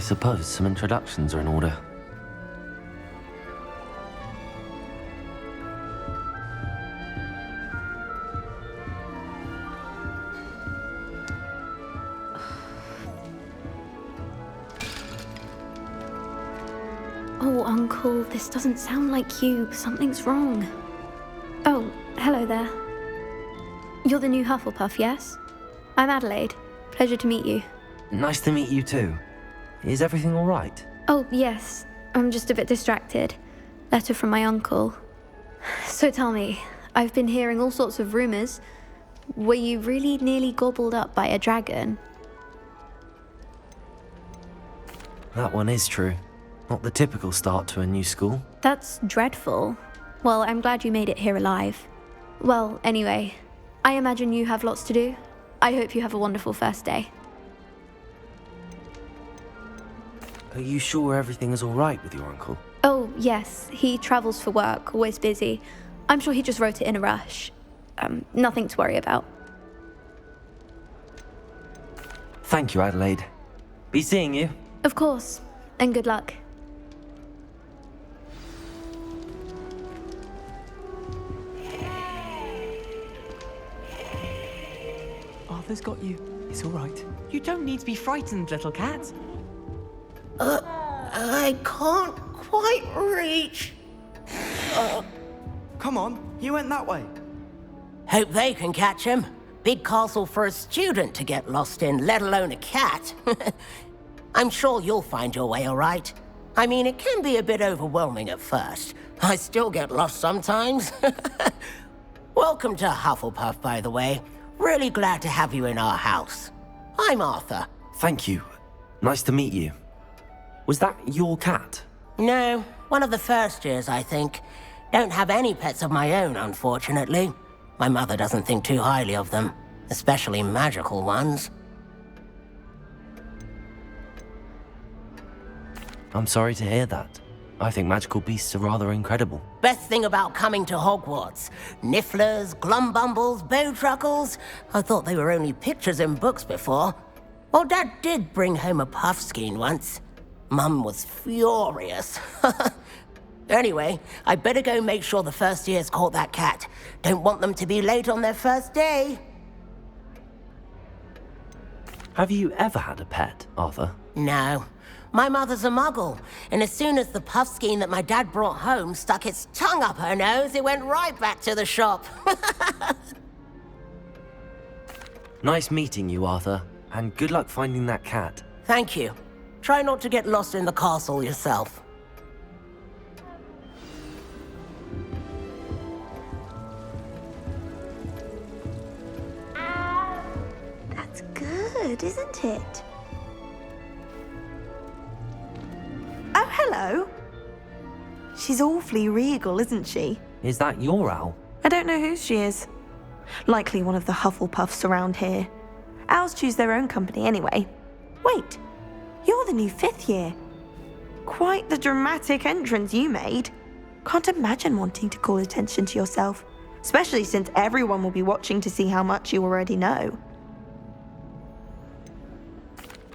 suppose some introductions are in order. Oh, Uncle, this doesn't sound like you. Something's wrong. Oh, hello there. You're the new Hufflepuff, yes? I'm Adelaide. Pleasure to meet you. Nice to meet you too. Is everything all right? Oh, yes. I'm just a bit distracted. Letter from my uncle. So tell me, I've been hearing all sorts of rumors. Were you really nearly gobbled up by a dragon? That one is true. Not the typical start to a new school. That's dreadful. Well, I'm glad you made it here alive. Well, anyway, I imagine you have lots to do. I hope you have a wonderful first day. Are you sure everything is all right with your uncle? Oh, yes. He travels for work, always busy. I'm sure he just wrote it in a rush. Nothing to worry about. Thank you, Adelaide. Be seeing you. Of course. And good luck. Arthur's got you. It's all right. You don't need to be frightened, little cat. I can't quite reach. Come on, you went that way. Hope they can catch him. Big castle for a student to get lost in, let alone a cat. I'm sure you'll find your way all right. I mean, it can be a bit overwhelming at first. I still get lost sometimes. Welcome to Hufflepuff, by the way. Really glad to have you in our house. I'm Arthur. Thank you. Nice to meet you. Was that your cat? No, one of the first years, I think. Don't have any pets of my own, unfortunately. My mother doesn't think too highly of them, especially magical ones. I'm sorry to hear that. I think magical beasts are rather incredible. Best thing about coming to Hogwarts. Nifflers, glumbumbles, bowtruckles. I thought they were only pictures in books before. Well, Dad did bring home a puffskein once. Mum was furious. Anyway, I better go make sure the first years caught that cat. Don't want them to be late on their first day. Have you ever had a pet, Arthur? No. My mother's a muggle, and as soon as the puffskein that my dad brought home stuck its tongue up her nose, it went right back to the shop. Nice meeting you, Arthur, and good luck finding that cat. Thank you. Try not to get lost in the castle yourself. That's good, isn't it? Oh, hello. She's awfully regal, isn't she? Is that your owl? I don't know who she is. Likely one of the Hufflepuffs around here. Owls choose their own company anyway. Wait, you're the new 5th year. Quite the dramatic entrance you made. Can't imagine wanting to call attention to yourself, especially since everyone will be watching to see how much you already know.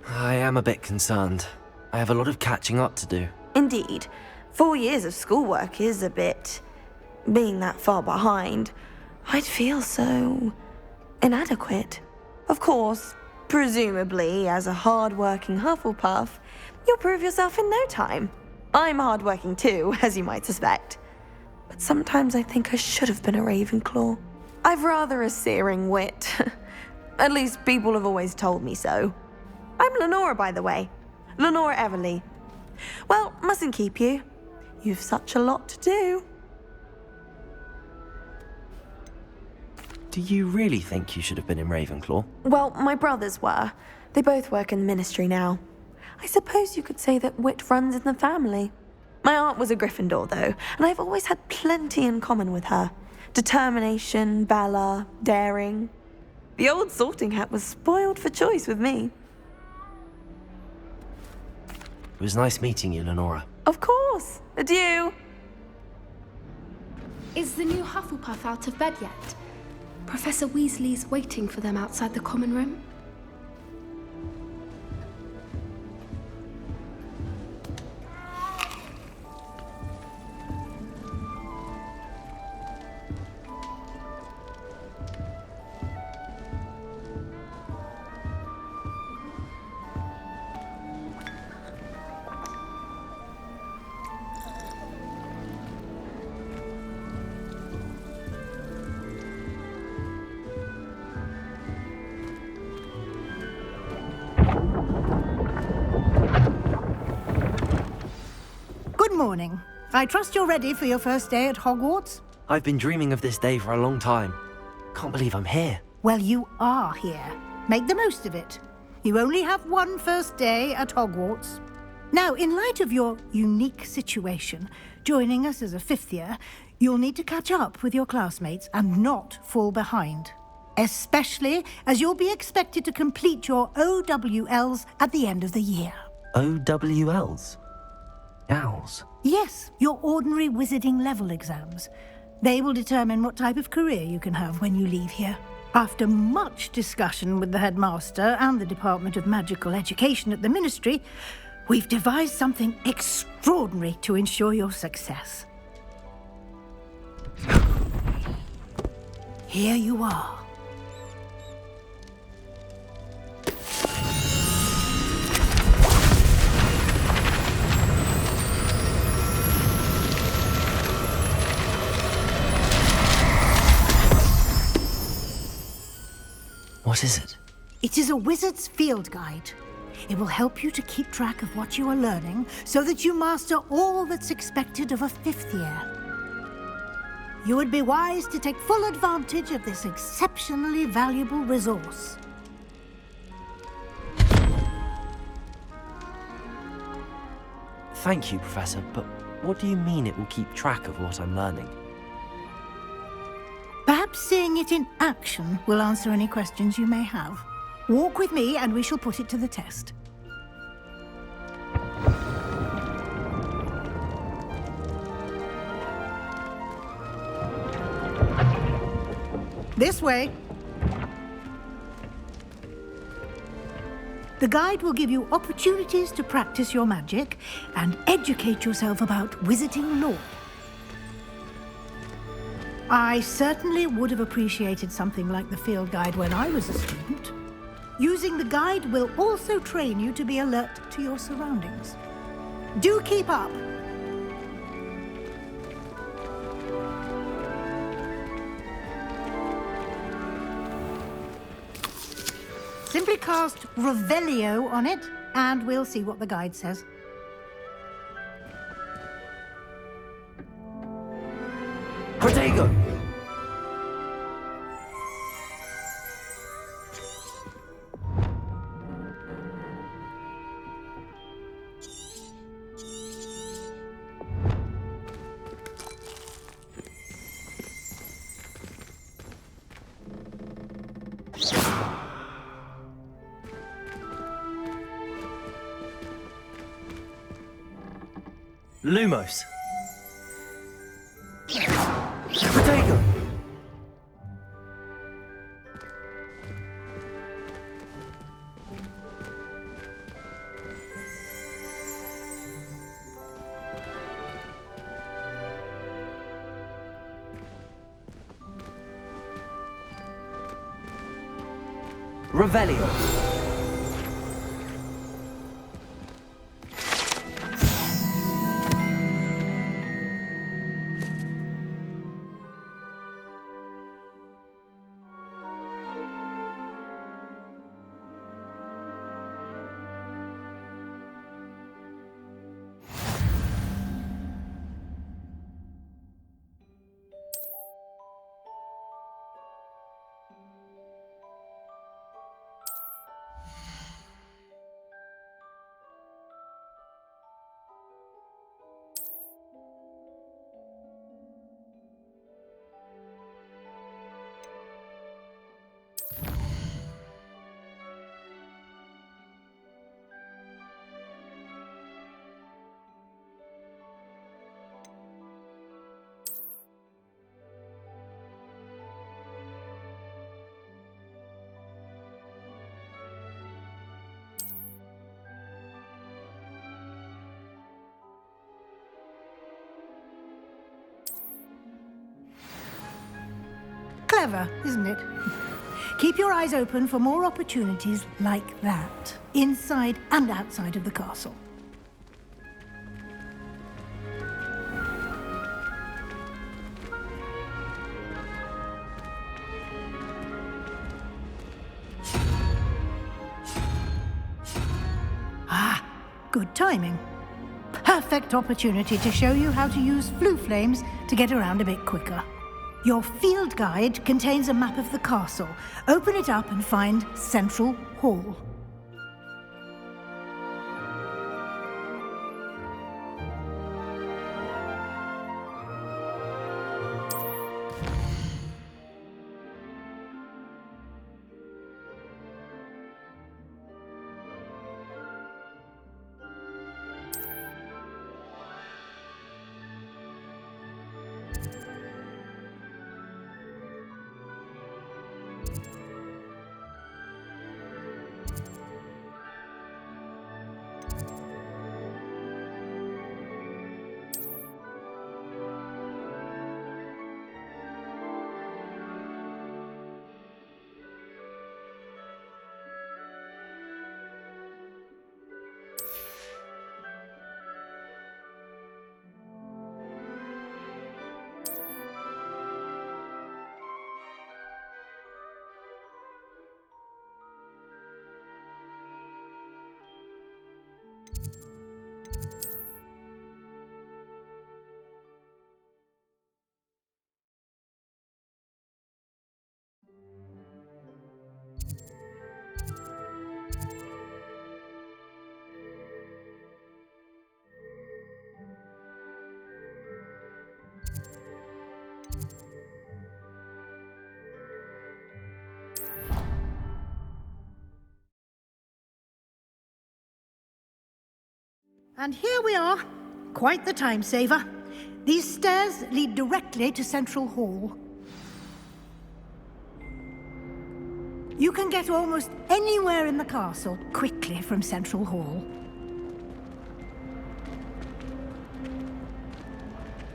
I am a bit concerned. I have a lot of catching up to do. Indeed, 4 years of schoolwork is a bit... Being that far behind, I'd feel so... inadequate. Of course, presumably, as a hard-working Hufflepuff, you'll prove yourself in no time. I'm hard-working too, as you might suspect. But sometimes I think I should have been a Ravenclaw. I've rather a searing wit. At least people have always told me so. I'm Lenora, by the way. Lenora Everly. Well, mustn't keep you. You've such a lot to do. Do you really think you should have been in Ravenclaw? Well, my brothers were. They both work in the ministry now. I suppose you could say that wit runs in the family. My aunt was a Gryffindor, though, and I've always had plenty in common with her. Determination, valor, daring. The old sorting hat was spoiled for choice with me. It was nice meeting you, Lenora. Of course. Adieu. Is the new Hufflepuff out of bed yet? Professor Weasley's waiting for them outside the common room. morning. I trust you're ready for your first day at Hogwarts? I've been dreaming of this day for a long time. Can't believe I'm here. Well, you are here. Make the most of it. You only have one first day at Hogwarts. Now, in light of your unique situation, joining us as a fifth year, you'll need to catch up with your classmates and not fall behind. Especially as you'll be expected to complete your OWLs at the end of the year. OWLs? Owls? Yes, your ordinary wizarding level exams. They will determine what type of career you can have when you leave here. After much discussion with the headmaster and the Department of Magical Education at the Ministry, we've devised something extraordinary to ensure your success. Here you are. What is it? It is a wizard's field guide. It will help you to keep track of what you are learning so that you master all that's expected of a fifth year. You would be wise to take full advantage of this exceptionally valuable resource. Thank you, Professor, but what do you mean it will keep track of what I'm learning? Perhaps seeing it in action will answer any questions you may have. Walk with me and we shall put it to the test. This way. The guide will give you opportunities to practice your magic and educate yourself about wizarding lore. I certainly would have appreciated something like the field guide when I was a student. Using the guide will also train you to be alert to your surroundings. Do keep up! Simply cast Revelio on it, and we'll see what the guide says. Protego! Lumos! Protego! Revelio! Clever, isn't it? Keep your eyes open for more opportunities like that, inside and outside of the castle. Ah, good timing. Perfect. perfect opportunity to show you how to use flue flames to get around a bit quicker. Your field guide contains a map of the castle. Open it up and find Central Hall. And here we are. Quite the time saver. These stairs lead directly to Central Hall. You can get almost anywhere in the castle quickly from Central Hall.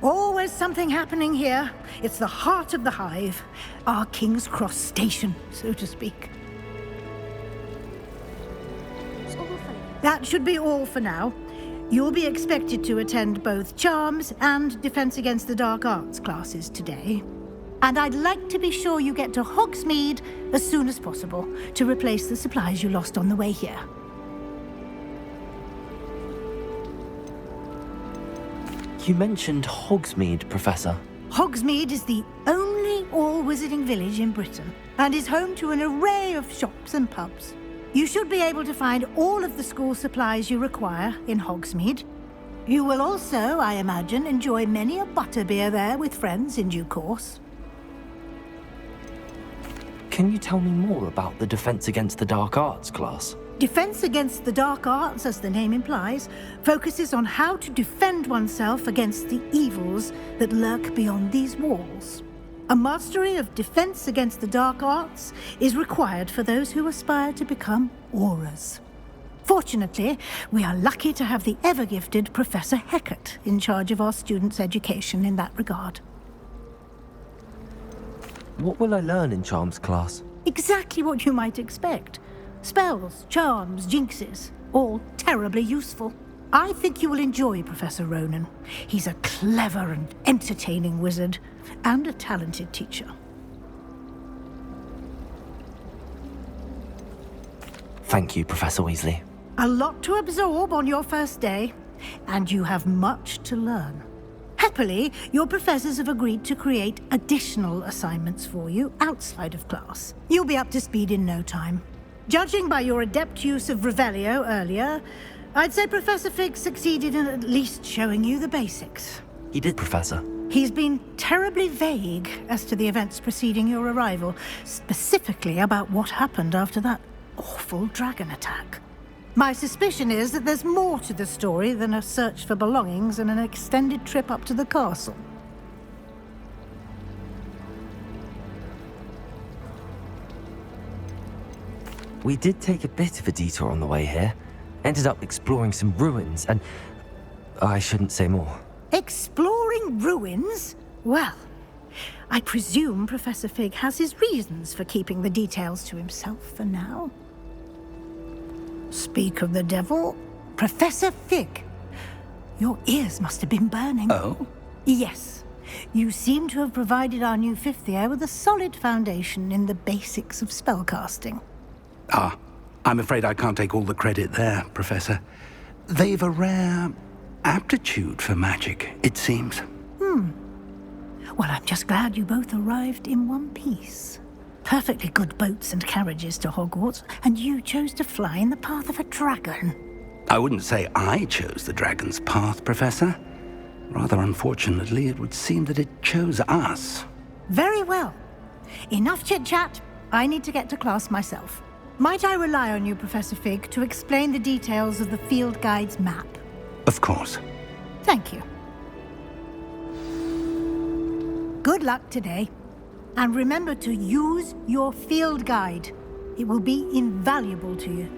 Always something happening here. It's the heart of the hive. Our King's Cross station, so to speak. That should be all for now. You'll be expected to attend both Charms and Defense Against the Dark Arts classes today. And I'd like to be sure you get to Hogsmeade as soon as possible to replace the supplies you lost on the way here. You mentioned Hogsmeade, Professor. Hogsmeade is the only all-wizarding village in Britain and is home to an array of shops and pubs. You should be able to find all of the school supplies you require in Hogsmeade. You will also, I imagine, enjoy many a butterbeer there with friends in due course. Can you tell me more about the Defense Against the Dark Arts class? Defense Against the Dark Arts, as the name implies, focuses on how to defend oneself against the evils that lurk beyond these walls. A mastery of Defense Against the Dark Arts is required for those who aspire to become Aurors. Fortunately, we are lucky to have the ever-gifted Professor Hecat in charge of our students' education in that regard. What will I learn in Charms class? Exactly what you might expect. Spells, charms, jinxes, all terribly useful. I think you will enjoy Professor Ronan. He's a clever and entertaining wizard, and a talented teacher. Thank you, Professor Weasley. A lot to absorb on your first day, and you have much to learn. Happily, your professors have agreed to create additional assignments for you outside of class. You'll be up to speed in no time. Judging by your adept use of Revelio earlier, I'd say Professor Fig succeeded in at least showing you the basics. He did, Professor. He's been terribly vague as to the events preceding your arrival, specifically about what happened after that awful dragon attack. My suspicion is that there's more to the story than a search for belongings and an extended trip up to the castle. We did take a bit of a detour on the way here. Ended up exploring some ruins and... I shouldn't say more. Exploring ruins? Well, I presume Professor Fig has his reasons for keeping the details to himself for now. Speak of the devil, Professor Fig. Your ears must have been burning. Oh? Yes. You seem to have provided our new fifth year with a solid foundation in the basics of spellcasting. Ah, I'm afraid I can't take all the credit there, Professor. They've a rare aptitude for magic, it seems. Well, I'm just glad you both arrived in one piece. Perfectly good boats and carriages to Hogwarts, and you chose to fly in the path of a dragon. I wouldn't say I chose the dragon's path, Professor. Rather unfortunately, it would seem that it chose us. Very well. Enough chit-chat. I need to get to class myself. Might I rely on you, Professor Fig, to explain the details of the field guide's map? Of course. Thank you. Good luck today. And remember to use your field guide. It will be invaluable to you.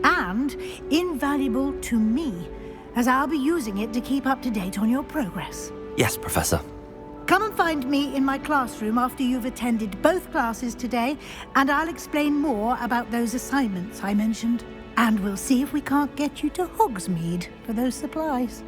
And invaluable to me, as I'll be using it to keep up to date on your progress. Yes, Professor. Come and find me in my classroom after you've attended both classes today, and I'll explain more about those assignments I mentioned. And we'll see if we can't get you to Hogsmeade for those supplies.